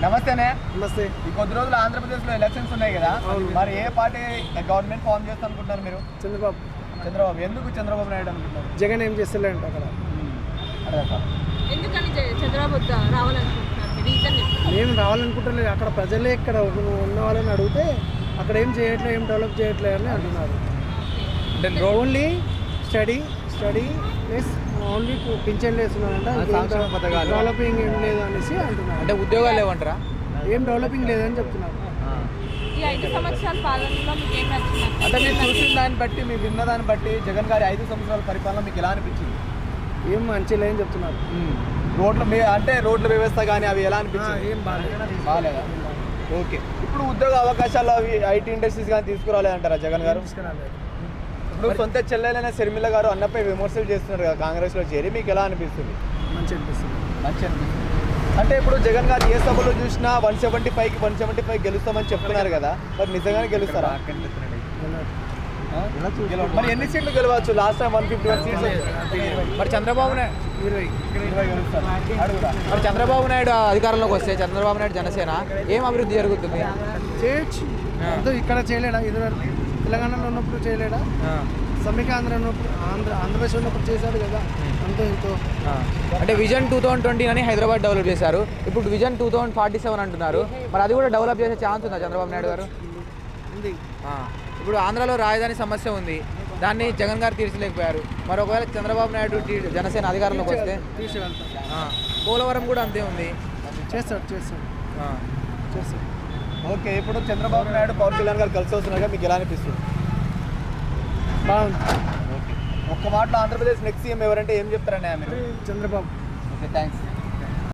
నమస్తేనే. నమస్తే. ఈ కొద్ది రోజులు ఆంధ్రప్రదేశ్లో ఎలక్షన్స్ ఉన్నాయి కదా, మరి ఏ పార్టీ గవర్నమెంట్ ఫామ్ చేస్తా అనుకుంటున్నారు మీరు? చంద్రబాబు. ఎందుకు చంద్రబాబు నాయుడు అనుకుంటున్నారు? జగన్ ఏం చేస్తలేంట అక్కడ. ఎందుకని చంద్రబాబు ఏం రావాలనుకుంటలేదు. అక్కడ ప్రజలే ఇక్కడ ఉన్న వాళ్ళని అడిగితే అక్కడ ఏం చేయట్లేదు, ఏం డెవలప్ చేయట్లేదు అని అంటున్నారు. ఓన్లీ స్టడీ ప్లస్ ఓన్లీ పింఛన్లు వేస్తున్నారంట, డెవలపింగ్ ఏం లేదు అనేసి అంటున్నారు. అంటే ఉద్యోగాలు లేవంటారా? ఏం డెవలపింగ్ లేదని చెప్తున్నారు. ఈ 5 సంవత్సరాల పాలనలో మీకు ఏం నచ్చింది? అంటే మీరు చూసిన దాన్ని బట్టి, మీరు విన్న దాన్ని బట్టి జగన్ గారి 5 సంవత్సరాల పరిపాలన మీకు ఎలా అనిపించింది? ఏం మంచి లేదని చెప్తున్నారు. రోడ్ల వ్యవస్థ కానీ అవి ఎలా అనిపించింది? ఏం బాగాలేదా? ఓకే. ఇప్పుడు ఉద్యోగ అవకాశాలు అవి ఐటీ ఇండస్ట్రీస్ కానీ తీసుకురాలేదంటారా జగన్ గారు? ఇప్పుడు సొంత చెల్లెలైన షర్మిల గారు అన్నపై విమర్శలు చేస్తున్నారు కదా కాంగ్రెస్లో చేరి, మీకు ఎలా అనిపిస్తుంది? మంచి అనిపిస్తుంది. అంటే ఇప్పుడు జగన్ గారు ఏ సభలో చూసినా 175 గెలుస్తామని చెప్తున్నారు కదా, మరి నిజంగానే గెలుస్తారా? మరి ఎన్ని సీట్లు గెలవచ్చు? లాస్ట్ టైం 151 సీట్లు. మరి చంద్రబాబు నాయుడు అధికారంలోకి వస్తే, చంద్రబాబు నాయుడు జనసేన ఏం అభివృద్ధి జరుగుతుంది? చేయొచ్చు. ఇక్కడ చేయలేడా? ఇదివరకు తెలంగాణలో ఉన్నప్పుడు చేయలేడా? సమ్మిక ఉన్నప్పుడు ఆంధ్రప్రదేశ్ ఉన్నప్పుడు చేశాడు కదా, అంతో ఇంతో. అంటే విజన్ 2020 అని హైదరాబాద్ డెవలప్ చేశారు, ఇప్పుడు విజన్ 2047 అంటున్నారు. మరి అది కూడా డెవలప్ చేసే ఛాన్స్ ఉందా చంద్రబాబు నాయుడు గారు? ఉంది. ఇప్పుడు ఆంధ్రాలో రాజధాని సమస్య ఉంది, దాన్ని జగన్ గారు తీర్చలేకపోయారు. మరి ఒకవేళ చంద్రబాబు నాయుడు జనసేన అధికారంలోకి వస్తే పోలవరం కూడా అంతే ఉంది. చేస్తాడు. ఓకే. ఇప్పుడు చంద్రబాబు నాయుడు పవన్ కళ్యాణ్ గారు కలిసి వస్తున్నారుగా, మీకు ఎలా అనిపిస్తుంది? బాగుంది. ఓకే. ఒక్క మాటలో ఆంధ్రప్రదేశ్ నెక్స్ట్ సీఎం ఎవరంటే ఏం చెప్తారన్నా మీరు? చంద్రబాబు. Okay, thanks.